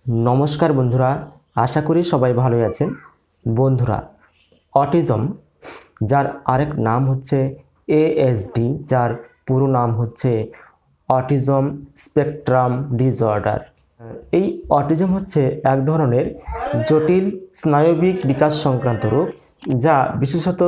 नमस्कार बंधुरा आशा करी सबाई भालो आছেন। बंधुरा অটিজম जार आरेक नाम होच्छे ASD जार पुरो नाम होच्छे অটিজম স্পেকট্রাম ডিসঅর্ডার। এই অটিজম হচ্ছে এক ধরনের জটিল স্নায়বিক বিকাশ সংক্রান্ত রোগ যা বিশেষত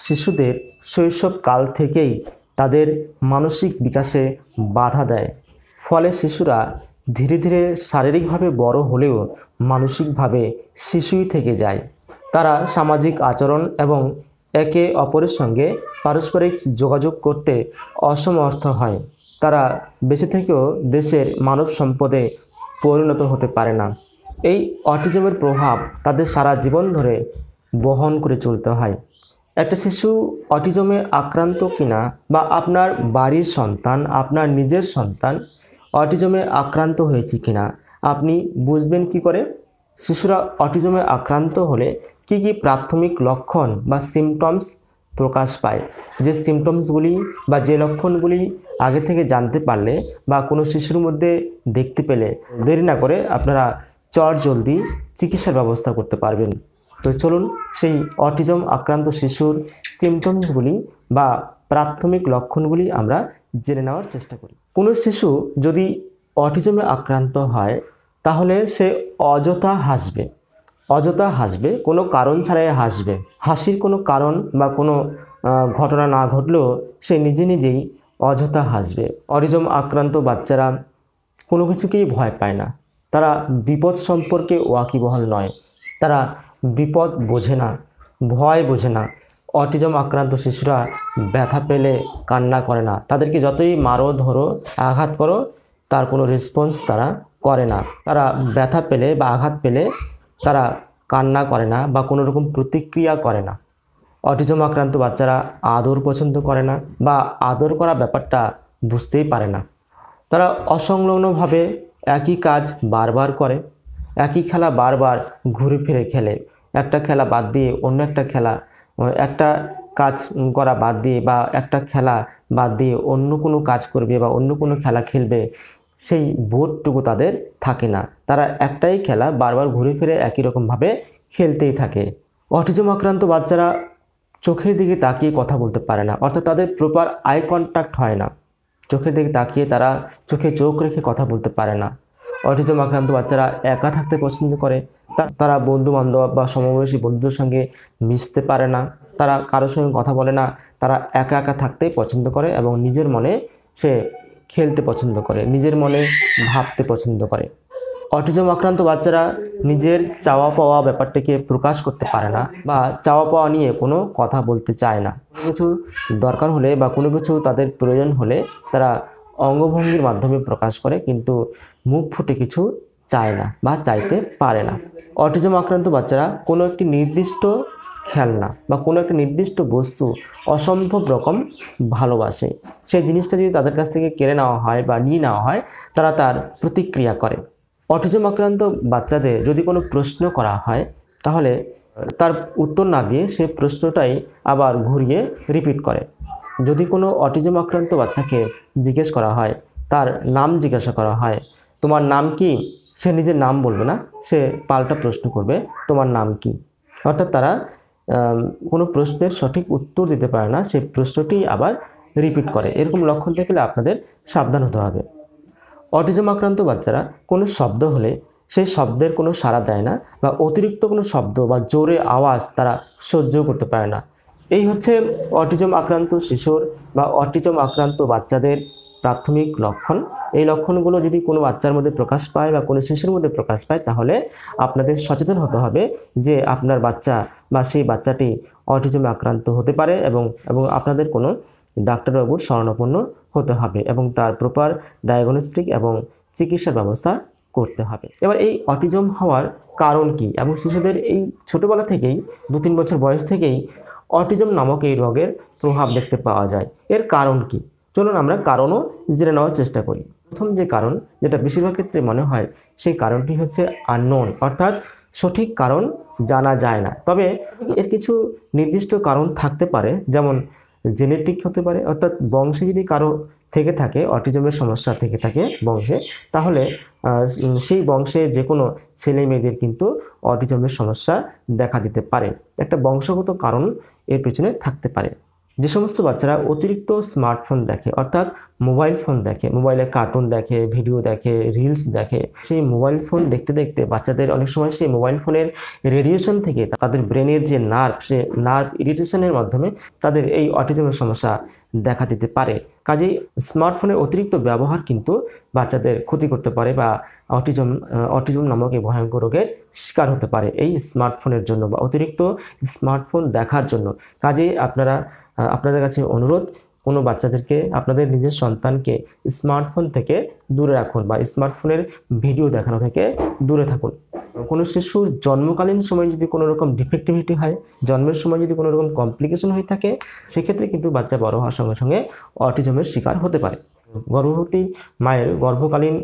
শিশুদের শৈশবকাল থেকেই তাদের মানসিক বিকাশে বাধা দেয়। ফলে শিশুরা ধীরে ধীরে শারীরিকভাবে বড় হলেও মানসিকভাবে শিশুই থেকে যায়। তারা সামাজিক আচরণ এবং একে অপরের সঙ্গে পারস্পরিক যোগাযোগ করতে অসমর্থ হয়। তারা বেঁচে থেকেও দেশের মানব সম্পদে পরিণত হতে পারে না। এই অটিজমের প্রভাব তাদের সারা জীবন ধরে বহন করে চলতে হয়। একটা শিশু অটিজমে আক্রান্ত কিনা বা আপনার বাড়ির সন্তান, আপনার নিজের সন্তান অটিজমে আক্রান্ত হয়েছে কিনা আপনি বুঝবেন কি করে? শিশুরা অটিজমে আক্রান্ত হলে কি কি প্রাথমিক লক্ষণ বা সিমটমস প্রকাশ পায়, যে সিমটমসগুলি বা যে লক্ষণগুলি আগে থেকে জানতে পারলে বা কোনো শিশুর মধ্যে দেখতে পেলে দেরি না করে আপনারা চটজলদি চিকিৎসার ব্যবস্থা করতে পারবেন। তো চলুন সেই অটিজম আক্রান্ত শিশুর সিমটমসগুলি বা প্রাথমিক লক্ষণগুলি আমরা জেনে নেওয়ার চেষ্টা করি। কোনো শিশু যদি অটিজমে আক্রান্ত হয় তাহলে সে অযথা হাসবে, কোনো কারণ ছাড়াই হাসবে। হাসির কোনো কারণ বা কোনো ঘটনা না ঘটলেও সে নিজে নিজেই অযথা হাসবে। অটিজম আক্রান্ত বাচ্চারা কোনো কিছুকেই ভয় পায় না, তারা বিপদ সম্পর্কে ওয়াকিবহাল নয়, তারা বিপদ বোঝে না, ভয় বোঝে না। অটিজম আক্রান্ত শিশুরা ব্যথা পেলে কান্না করে না, তাদেরকে যতই মারো ধরো আঘাত করো তার কোনো রেসপন্স তারা করে না। তারা ব্যথা পেলে বা আঘাত পেলে তারা কান্না করে না বা কোনো রকম প্রতিক্রিয়া করে না। অটিজম আক্রান্ত বাচ্চারা আদর পছন্দ করে না বা আদর করা ব্যাপারটা বুঝতেই পারে না। তারা অসংলগ্নভাবে একই কাজ বারবার করে, একই খেলা বারবার ঘুরে ফিরে খেলে। একটা খেলা বাদ দিয়ে অন্য একটা খেলা, একটা কাজ করা বাদ দিয়ে বা একটা খেলা বাদ দিয়ে অন্য কোনো কাজ করবে বা অন্য কোনো খেলা খেলবে, সেই বোধটুকু তাদের থাকে না। তারা একটাই খেলা বারবার ঘুরে ফিরে একই রকমভাবে খেলতেই থাকে। অটিজম আক্রান্ত বাচ্চারা চোখের দিকে তাকিয়ে কথা বলতে পারে না, অর্থাৎ তাদের প্রপার আই কন্ট্যাক্ট হয় না। চোখের দিকে তাকিয়ে তারা চোখে চোখ রেখে কথা বলতে পারে না। অটিজম আক্রান্ত বাচ্চারা একা থাকতে পছন্দ করে, তারা বন্ধু বান্ধব বা সমবয়সী বন্ধুদের সঙ্গে মিশতে পারে না, তারা কারোর সঙ্গে কথা বলে না, তারা একা একা থাকতে পছন্দ করে এবং নিজের মনে সে খেলতে পছন্দ করে, নিজের মনে ভাবতে পছন্দ করে। অটিজম আক্রান্ত বাচ্চারা নিজের চাওয়া পাওয়া ব্যাপারটিকে প্রকাশ করতে পারে না বা চাওয়া পাওয়া নিয়ে কোনো কথা বলতে চায় না। কোনো কিছু দরকার হলে বা কোনো কিছু তাদের প্রয়োজন হলে তারা অঙ্গভঙ্গির মাধ্যমে প্রকাশ করে, কিন্তু মুখ ফুটে কিছু চায় না বা চাইতে পারে না। অটিজম আক্রান্ত বাচ্চারা কোনো একটি নির্দিষ্ট খেলনা বা কোনো একটা নির্দিষ্ট বস্তু অসম্ভব রকম ভালোবাসে। সেই জিনিসটা যদি তাদের কাছ থেকে কেড়ে নেওয়া হয় বা নিয়ে নেওয়া হয়, তারা তার প্রতিক্রিয়া করে। অটিজম আক্রান্ত বাচ্চাদের যদি কোনো প্রশ্ন করা হয় তাহলে তার উত্তর না দিয়ে সে প্রশ্নটাই আবার ঘুরিয়ে রিপিট করে। যদি কোনো অটিজম আক্রান্ত বাচ্চাকে জিজ্ঞেস করা হয়, তার নাম জিজ্ঞাসা করা হয়, তোমার নাম কি, সে নিজের নাম বলবে না, সে পাল্টা প্রশ্ন করবে, তোমার নাম কি। অর্থাৎ তারা কোনো প্রশ্নের সঠিক উত্তর দিতে পারে না, সেই প্রশ্নটি আবার রিপিট করে। এরকম লক্ষণ দেখলে আপনাদের সাবধান হতে হবে। অটিজম আক্রান্ত বাচ্চারা কোনো শব্দ হলে সেই শব্দের কোনো সাড়া দেয় না বা অতিরিক্ত কোনো শব্দ বা জোরে আওয়াজ তারা সহ্য করতে পারে না। এই হচ্ছে অটিজম আক্রান্ত শিশুর বা অটিজম আক্রান্ত বাচ্চাদের প্রাথমিক লক্ষণ। এই লক্ষণগুলো যদি কোনো বাচ্চার মধ্যে প্রকাশ পায় বা কোনো শিশুর মধ্যে প্রকাশ পায় তাহলে আপনাদের সচেতন হতে হবে যে আপনার বাচ্চা বা সেই বাচ্চাটি অটিজমে আক্রান্ত হতে পারে এবং আপনাদের কোনো ডাক্তারবাবুর শরণাপন্ন হতে হবে এবং তার প্রপার ডায়াগনস্টিক এবং চিকিৎসার ব্যবস্থা করতে হবে। এবার এই অটিজম হওয়ার কারণ কি এবং শিশুদের এই ছোটোবেলা থেকেই 2-3 বছর বয়স থেকেই অটিজম নামক এই রোগের প্রভাব দেখতে পাওয়া যায়। এর কারণ কি? চলুন আমরা কারণও জেনে নেওয়ার চেষ্টা করি। প্রথম যে কারণ, যেটা বেশিরভাগ ক্ষেত্রে মনে হয়, সেই কারণটি হচ্ছে আননোন, অর্থাৎ সঠিক কারণ জানা যায় না। তবে এর কিছু নির্দিষ্ট কারণ থাকতে পারে, যেমন জেনেটিক হতে পারে, অর্থাৎ বংশে যদি কারো থেকে থাকে, অটিজমের সমস্যা থেকে থাকে বংশে, তাহলে সেই বংশে যে কোনো ছেলে মেয়েদের কিন্তু অটিজমের সমস্যা দেখা দিতে পারে। একটা বংশগত কারণ এর পেছনে থাকতে পারে। যে সমস্ত বাচ্চারা অতিরিক্ত স্মার্টফোন দেখে, অর্থাৎ মোবাইল ফোন দেখে, মোবাইলে কার্টুন দেখে, ভিডিও দেখে, রিলস দেখে, সেই মোবাইল ফোন দেখতে দেখতে বাচ্চাদের অনেক সময় সেই মোবাইল ফোনের রেডিয়েশন থেকে তাদের ব্রেনের যে নার্ভ, সে নার্ভ ইরিটেশনের মাধ্যমে তাদের এই অটিজমের সমস্যা দেখা দিতে পারে। কাজেই স্মার্টফোনের অতিরিক্ত ব্যবহার কিন্তু বাচ্চাদের ক্ষতি করতে পারে বা অটিজম নামক এই ভয়ঙ্কর রোগের শিকার হতে পারে এই স্মার্টফোনের জন্য বা অতিরিক্ত স্মার্টফোন দেখার জন্য। কাজেই আপনাদের কাছে অনুরোধ, কোনো বাচ্চাদেরকে, আপনাদের নিজের সন্তানকে স্মার্টফোন থেকে দূরে রাখুন বা স্মার্টফোনের ভিডিও দেখানো থেকে দূরে থাকুন। কোনো শিশুর জন্মকালীন সময় যদি কোনো রকম ডিফেক্টিভিটি হয়, জন্মের সময় যদি কোনো রকম কমপ্লিকেশন হয়ে থাকে, সেক্ষেত্রে কিন্তু বাচ্চা বড় হওয়ার সঙ্গে সঙ্গে অটিজমের শিকার হতে পারে। গর্ভবতী মায়ের গর্ভকালীন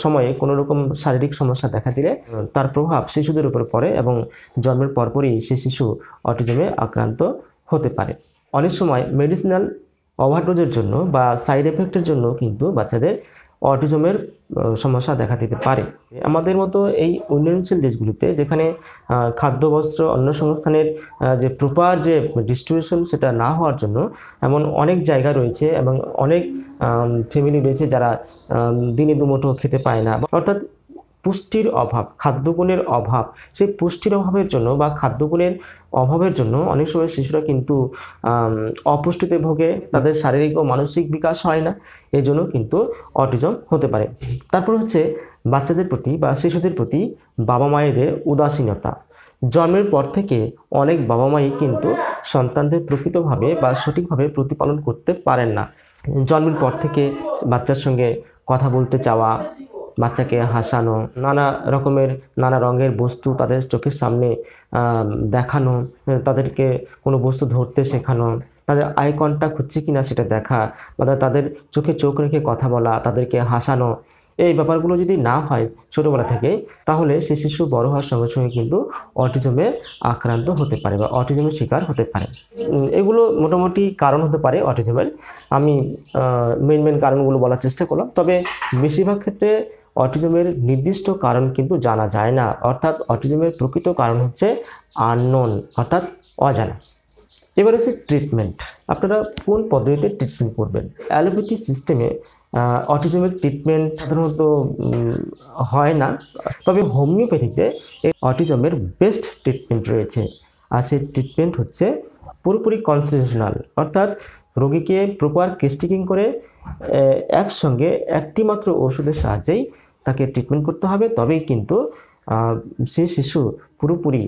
সময়ে কোনো রকম শারীরিক সমস্যা দেখা দিলে তার প্রভাব শিশুদের উপর পড়ে এবং জন্মের পরপরই সে শিশু অটিজমে আক্রান্ত হতে পারে। অনেক সময় মেডিসিনাল ওভারডোজের জন্য বা সাইড এফেক্টের জন্য কিন্তু বাচ্চাদের অটিজমের সমস্যা দেখা দিতে পারে। আমাদের মতো এই উন্নয়নশীল দেশগুলিতে, যেখানে খাদ্য, বস্ত্র, অন্ন সংস্থানের যে প্রপার যে ডিস্ট্রিবিউশন সেটা না হওয়ার জন্য এমন অনেক জায়গা রয়েছে এবং অনেক ফ্যামিলি রয়েছে যারা দিনে দুমুঠো খেতে পায় না, অর্থাৎ পুষ্টির অভাব, খাদ্যগুণের অভাব। সেই পুষ্টির অভাবের জন্য বা খাদ্যগুণের অভাবের জন্য অনেক সময় শিশুরা কিন্তু অপুষ্টিতে ভোগে, তাদের শারীরিক ও মানসিক বিকাশ হয় না, এই জন্য কিন্তু অটিজম হতে পারে। তারপর হচ্ছে বাচ্চাদের প্রতি বা শিশুদের প্রতি বাবা মায়েদের উদাসীনতা। জন্মের পর থেকে অনেক বাবা মাই কিন্তু সন্তানদের প্রকৃতভাবে বা সঠিকভাবে প্রতিপালন করতে পারেন না। জন্মের পর থেকে বাচ্চার সঙ্গে কথা বলতে চাওয়া, বাচ্চাকে হাসানো, নানা রঙের বস্তু তাদের চোখের সামনে দেখানো, তাদেরকে কোনো বস্তু ধরতে শেখানো, তাদের আই কন্ট্যাক্ট হচ্ছে কিনা সেটা দেখা, বা তাদের চোখে চোখ রেখে কথা বলা, তাদেরকে হাসানো, এই ব্যাপারগুলো যদি না হয় ছোটোবেলা থেকে, তাহলে সে শিশু বড় হওয়ার সঙ্গে সঙ্গে কিন্তু অটিজমে আক্রান্ত হতে পারে বা অটিজমের শিকার হতে পারে। এগুলো মোটামুটি কারণ হতে পারে অটিজমের। আমি মেন কারণগুলো বলার চেষ্টা করলাম, তবে বেশিরভাগ ক্ষেত্রে অটিজমের নির্দিষ্ট কারণ কিন্তু জানা যায় না, অর্থাৎ অটিজমের প্রকৃত কারণ হচ্ছে আননোন, অর্থাৎ অজানা। এবার হচ্ছে ট্রিটমেন্ট। আপনারা কোন পদ্ধতিতে ট্রিটমেন্ট করবেন? অ্যালোপ্যাথি সিস্টেমে অটিজমের ট্রিটমেন্ট সাধারণত হয় না, তবে হোমিওপ্যাথিতে এই অটিজমের বেস্ট ট্রিটমেন্ট রয়েছে। আর সেই ট্রিটমেন্ট হচ্ছে পুরোপুরি কনস্টিটিউশনাল, অর্থাৎ রোগীকে প্রপার কেস্টিকিং করে একসঙ্গে একটি মাত্র ওষুধের সাহায্যেই তাকে ট্রিটমেন্ট করতে হবে, তবেই কিন্তু সেই শিশু পুরোপুরি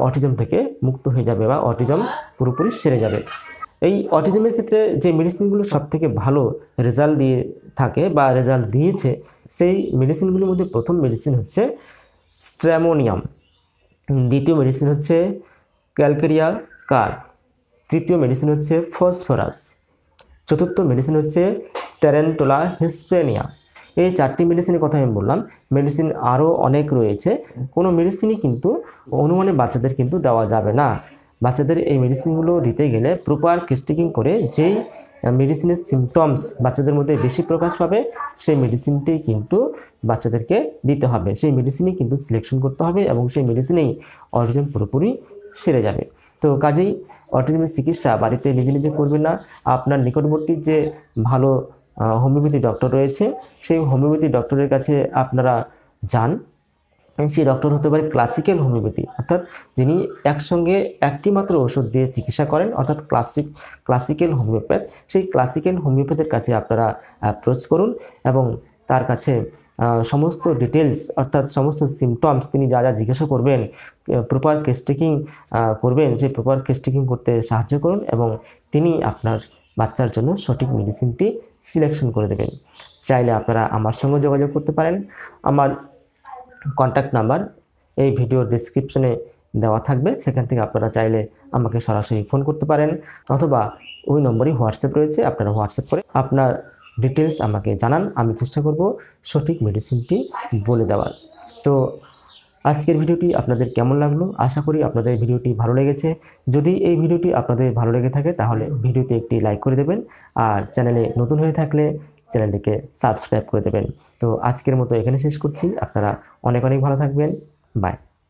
অটিজম থেকে মুক্ত হয়ে যাবে বা অটিজম পুরোপুরি সেরে যাবে। এই অটিজমের ক্ষেত্রে যে মেডিসিনগুলো সবথেকে ভালো রেজাল্ট দিয়ে থাকে বা রেজাল্ট দিয়েছে, সেই মেডিসিনগুলোর মধ্যে প্রথম মেডিসিন হচ্ছে স্ট্র্যামোনিয়াম, দ্বিতীয় মেডিসিন হচ্ছে ক্যালকেরিয়া কার, তৃতীয় মেডিসিন হচ্ছে ফসফরাস, চতুর্থ মেডিসিন হচ্ছে ট্যারেন্টুলা হিস্পেনিয়া। এই চারটি মেডিসিনের কথা আমি বললাম, মেডিসিন আরও অনেক রয়েছে। কোনো মেডিসিনই কিন্তু অনুমানে বাচ্চাদের কিন্তু দেওয়া যাবে না। বাচ্চাদের এই মেডিসিনগুলো দিতে গেলে প্রপার কেস্টিকিং করে যেই মেডিসিনের সিমটমস বাচ্চাদের মধ্যে বেশি প্রকাশ পাবে, সেই মেডিসিনটি কিন্তু বাচ্চাদেরকে দিতে হবে, সেই মেডিসিনই কিন্তু সিলেকশন করতে হবে এবং সেই মেডিসিনেই অটিজম পুরোপুরি সেরে যাবে। তো কাজেই অটিজমের চিকিৎসা বাড়িতে নিজে নিজে করবেন না, আপনার নিকটবর্তী যে ভালো হোমিওপ্যাথি ডক্টর রয়েছে, সেই হোমিওপ্যাথি ডক্টরের কাছে আপনারা যান। সেই ডক্টর হতে পারে ক্লাসিক্যাল হোমিওপ্যাথি, অর্থাৎ যিনি একসঙ্গে একটি মাত্র ওষুধ দিয়ে চিকিৎসা করেন, অর্থাৎ ক্লাসিক্যাল হোমিওপ্যাথ। সেই ক্লাসিক্যাল হোমিওপ্যাথের কাছে আপনারা অ্যাপ্রোচ করুন এবং তার কাছে সমস্ত ডিটেলস, অর্থাৎ সমস্ত সিমটমস তিনি যা যা জিজ্ঞাসা করবেন, প্রপার কেস্টিকিং করবেন, সেই প্রপার কেস্টিকিং করতে সাহায্য করুন এবং তিনি আপনার বাচ্চার জন্য সঠিক মেডিসিনটি সিলেকশন করে দেবেন। চাইলে আপনারা আমার সঙ্গে যোগাযোগ করতে পারেন। আমার কন্ট্যাক্ট নাম্বার এই ভিডিওর ডেসক্রিপশনে দেওয়া থাকবে, সেখান থেকে আপনারা চাইলে আমাকে সরাসরি ফোন করতে পারেন, অথবা ওই নম্বরই হোয়াটসঅ্যাপ রয়েছে, আপনারা হোয়াটসঅ্যাপ করে আপনার ডিটেলস আমাকে জানান, আমি চেষ্টা করব সঠিক মেডিসিনটি বলে দেওয়ার। তো আজকের ভিডিওটি আপনাদের কেমন লাগলো? আশা করি আপনাদের ভিডিওটি ভালো লেগেছে। যদি এই ভিডিওটি আপনাদের ভালো লেগে থাকে তাহলে ভিডিওতে একটি লাইক করে দেবেন, আর চ্যানেলে নতুন হয়ে থাকলে চ্যানেলটিকে সাবস্ক্রাইব করে দেবেন। তো আজকের মতো এখানে শেষ করছি। আপনারা অনেক অনেক ভালো থাকবেন। বাই।